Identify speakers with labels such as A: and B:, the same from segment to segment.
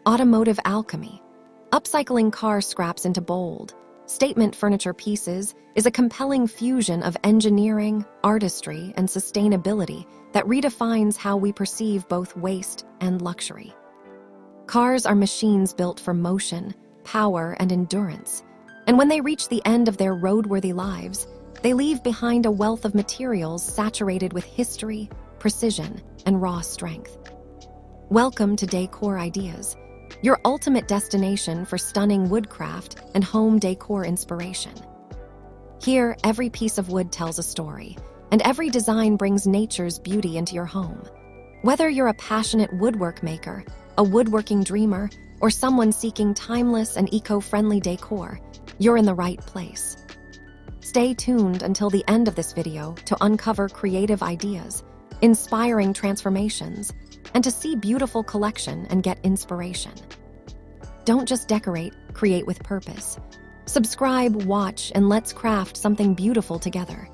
A: Automotive Alchemy. Upcycling car scraps into bold, statement furniture pieces is a compelling fusion of engineering, artistry, and sustainability that redefines how we perceive both waste and luxury. Cars are machines built for motion, power, and endurance, and when they reach the end of their roadworthy lives, they leave behind a wealth of materials saturated with history, precision, and raw strength. Welcome to Decor Ideas, your ultimate destination for stunning woodcraft and home decor inspiration. Here, every piece of wood tells a story, and every design brings nature's beauty into your home. Whether you're a passionate woodwork maker, a woodworking dreamer, or someone seeking timeless and eco-friendly decor, you're in the right place. Stay tuned until the end of this video to uncover creative ideas, inspiring transformations, and to see beautiful collection and get inspiration. Don't just decorate, create with purpose. Subscribe, watch, and let's craft something beautiful together.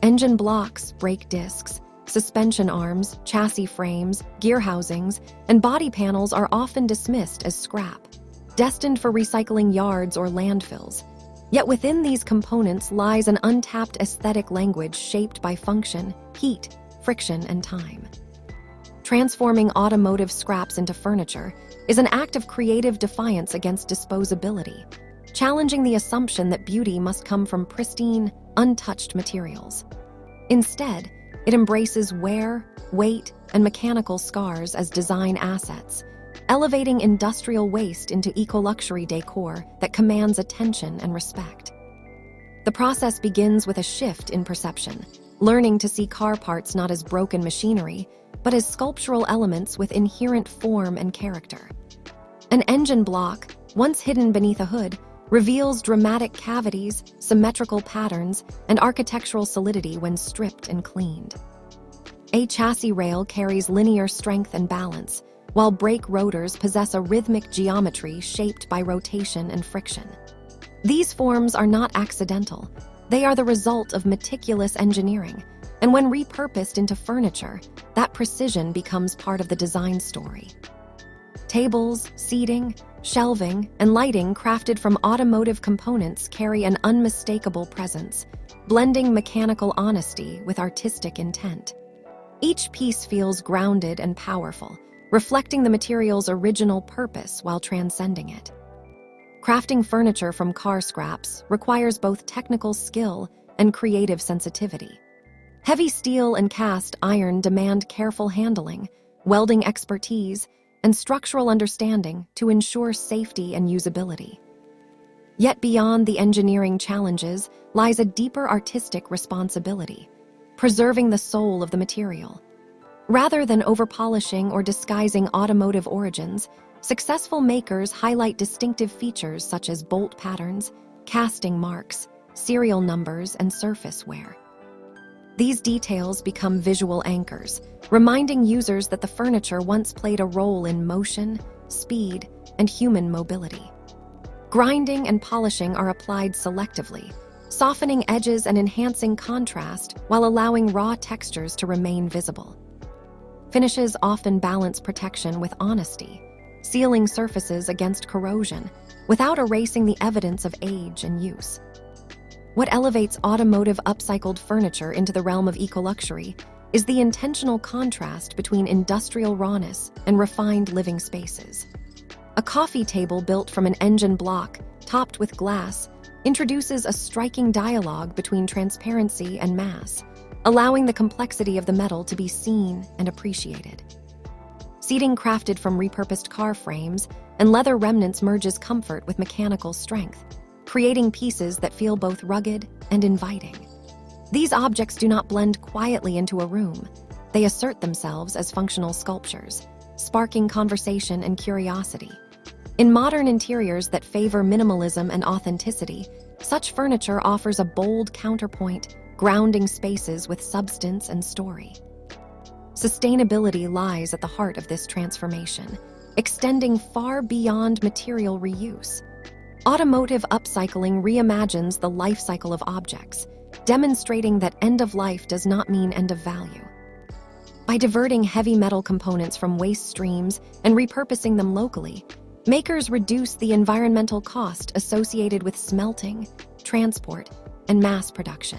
A: Engine blocks, brake discs, suspension arms, chassis frames, gear housings, and body panels are often dismissed as scrap, destined for recycling yards or landfills. Yet within these components lies an untapped aesthetic language shaped by function, heat, friction, and time. Transforming automotive scraps into furniture is an act of creative defiance against disposability, challenging the assumption that beauty must come from pristine, untouched materials. Instead, it embraces wear, weight, and mechanical scars as design assets, elevating industrial waste into eco-luxury decor that commands attention and respect. The process begins with a shift in perception, learning to see car parts not as broken machinery, but as sculptural elements with inherent form and character. An engine block, once hidden beneath a hood, reveals dramatic cavities, symmetrical patterns, and architectural solidity when stripped and cleaned. A chassis rail carries linear strength and balance, while brake rotors possess a rhythmic geometry shaped by rotation and friction. These forms are not accidental. They are the result of meticulous engineering, and when repurposed into furniture, that precision becomes part of the design story. Tables, seating, shelving, and lighting crafted from automotive components carry an unmistakable presence, blending mechanical honesty with artistic intent. Each piece feels grounded and powerful, reflecting the material's original purpose while transcending it. Crafting furniture from car scraps requires both technical skill and creative sensitivity. Heavy steel and cast iron demand careful handling, welding expertise, and structural understanding to ensure safety and usability. Yet beyond the engineering challenges lies a deeper artistic responsibility, preserving the soul of the material. Rather than overpolishing or disguising automotive origins, successful makers highlight distinctive features such as bolt patterns, casting marks, serial numbers, and surface wear. These details become visual anchors, reminding users that the furniture once played a role in motion, speed, and human mobility. Grinding and polishing are applied selectively, softening edges and enhancing contrast while allowing raw textures to remain visible. Finishes often balance protection with honesty, sealing surfaces against corrosion without erasing the evidence of age and use. What elevates automotive upcycled furniture into the realm of eco-luxury is the intentional contrast between industrial rawness and refined living spaces. A coffee table built from an engine block, topped with glass, introduces a striking dialogue between transparency and mass, allowing the complexity of the metal to be seen and appreciated. Seating crafted from repurposed car frames and leather remnants merges comfort with mechanical strength, creating pieces that feel both rugged and inviting. These objects do not blend quietly into a room. They assert themselves as functional sculptures, sparking conversation and curiosity. In modern interiors that favor minimalism and authenticity, such furniture offers a bold counterpoint, grounding spaces with substance and story. Sustainability lies at the heart of this transformation, extending far beyond material reuse. Automotive upcycling reimagines the life cycle of objects, demonstrating that end of life does not mean end of value. By diverting heavy metal components from waste streams and repurposing them locally, makers reduce the environmental cost associated with smelting, transport, and mass production.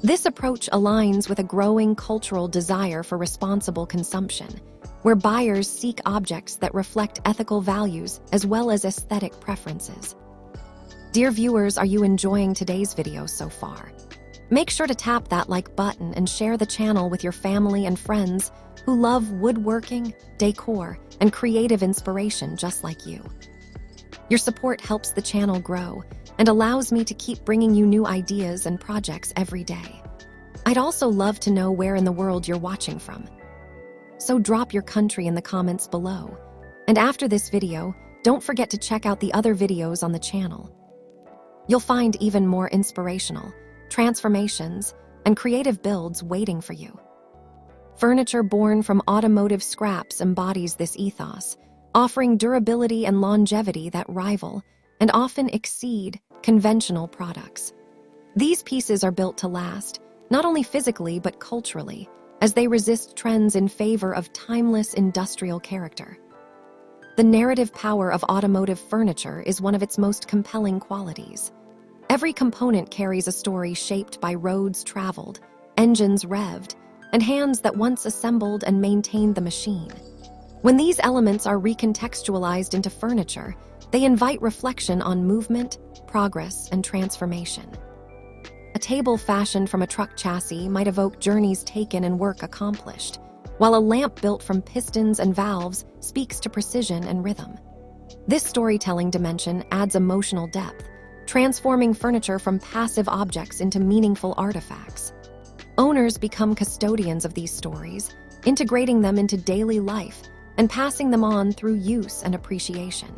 A: This approach aligns with a growing cultural desire for responsible consumption, where buyers seek objects that reflect ethical values as well as aesthetic preferences. Dear viewers, are you enjoying today's video so far? Make sure to tap that like button and share the channel with your family and friends who love woodworking, decor, and creative inspiration just like you. Your support helps the channel grow and allows me to keep bringing you new ideas and projects every day. I'd also love to know where in the world you're watching from. So drop your country in the comments below. And after this video, don't forget to check out the other videos on the channel. You'll find even more inspirational transformations and creative builds waiting for you. Furniture born from automotive scraps embodies this ethos, offering durability and longevity that rival and often exceed conventional products. These pieces are built to last, not only physically but culturally, as they resist trends in favor of timeless industrial character. The narrative power of automotive furniture is one of its most compelling qualities. Every component carries a story shaped by roads traveled, engines revved, and hands that once assembled and maintained the machine. When these elements are recontextualized into furniture, they invite reflection on movement, progress, and transformation. A table fashioned from a truck chassis might evoke journeys taken and work accomplished, while a lamp built from pistons and valves speaks to precision and rhythm. This storytelling dimension adds emotional depth, transforming furniture from passive objects into meaningful artifacts. Owners become custodians of these stories, integrating them into daily life and passing them on through use and appreciation.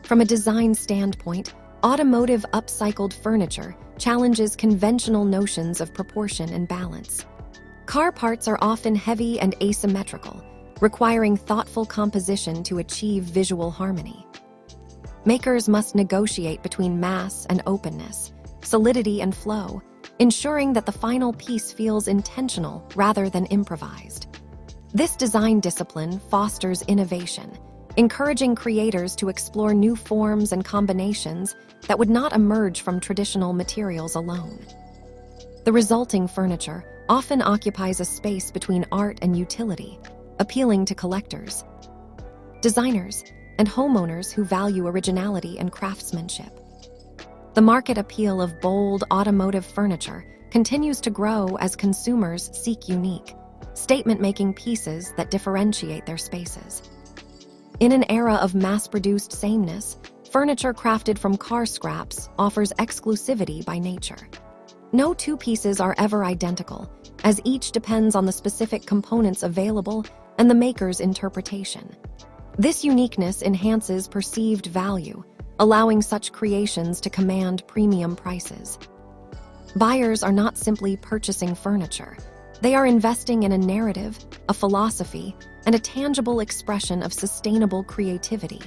A: From a design standpoint, automotive upcycled furniture challenges conventional notions of proportion and balance. Car parts are often heavy and asymmetrical, requiring thoughtful composition to achieve visual harmony. Makers must negotiate between mass and openness, solidity and flow, ensuring that the final piece feels intentional rather than improvised. This design discipline fosters innovation, encouraging creators to explore new forms and combinations that would not emerge from traditional materials alone. The resulting furniture often occupies a space between art and utility, appealing to collectors, designers, and homeowners who value originality and craftsmanship. The market appeal of bold automotive furniture continues to grow as consumers seek unique, statement-making pieces that differentiate their spaces. In an era of mass-produced sameness, furniture crafted from car scraps offers exclusivity by nature. No two pieces are ever identical, as each depends on the specific components available and the maker's interpretation. This uniqueness enhances perceived value, allowing such creations to command premium prices. Buyers are not simply purchasing furniture. They are investing in a narrative, a philosophy, and a tangible expression of sustainable creativity.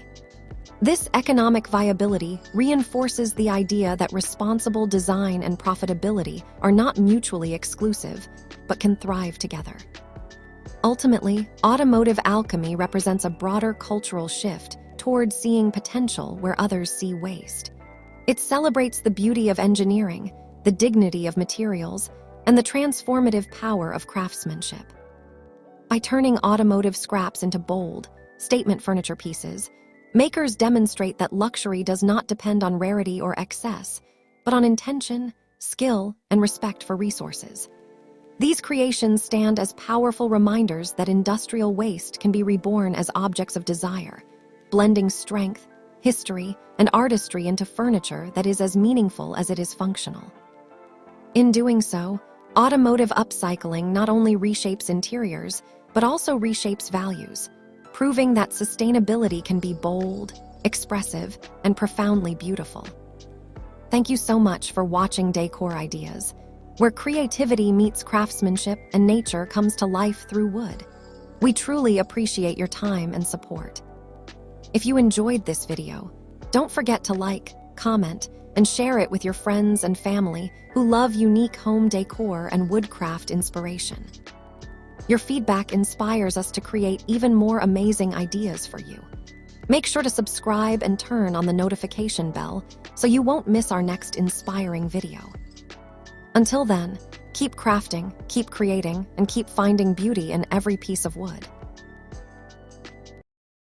A: This economic viability reinforces the idea that responsible design and profitability are not mutually exclusive, but can thrive together. Ultimately, Automotive Alchemy represents a broader cultural shift towards seeing potential where others see waste. It celebrates the beauty of engineering, the dignity of materials, and the transformative power of craftsmanship. By turning automotive scraps into bold, statement furniture pieces, makers demonstrate that luxury does not depend on rarity or excess, but on intention, skill, and respect for resources. These creations stand as powerful reminders that industrial waste can be reborn as objects of desire, blending strength, history, and artistry into furniture that is as meaningful as it is functional. In doing so, automotive upcycling not only reshapes interiors, but also reshapes values, proving that sustainability can be bold, expressive, and profoundly beautiful. Thank you so much for watching Decor Ideas, where creativity meets craftsmanship and nature comes to life through wood. We truly appreciate your time and support. If you enjoyed this video, don't forget to like, comment, and share it with your friends and family who love unique home decor and woodcraft inspiration. Your feedback inspires us to create even more amazing ideas for you. Make sure to subscribe and turn on the notification bell so you won't miss our next inspiring video. Until then, keep crafting, keep creating, and keep finding beauty in every piece of wood.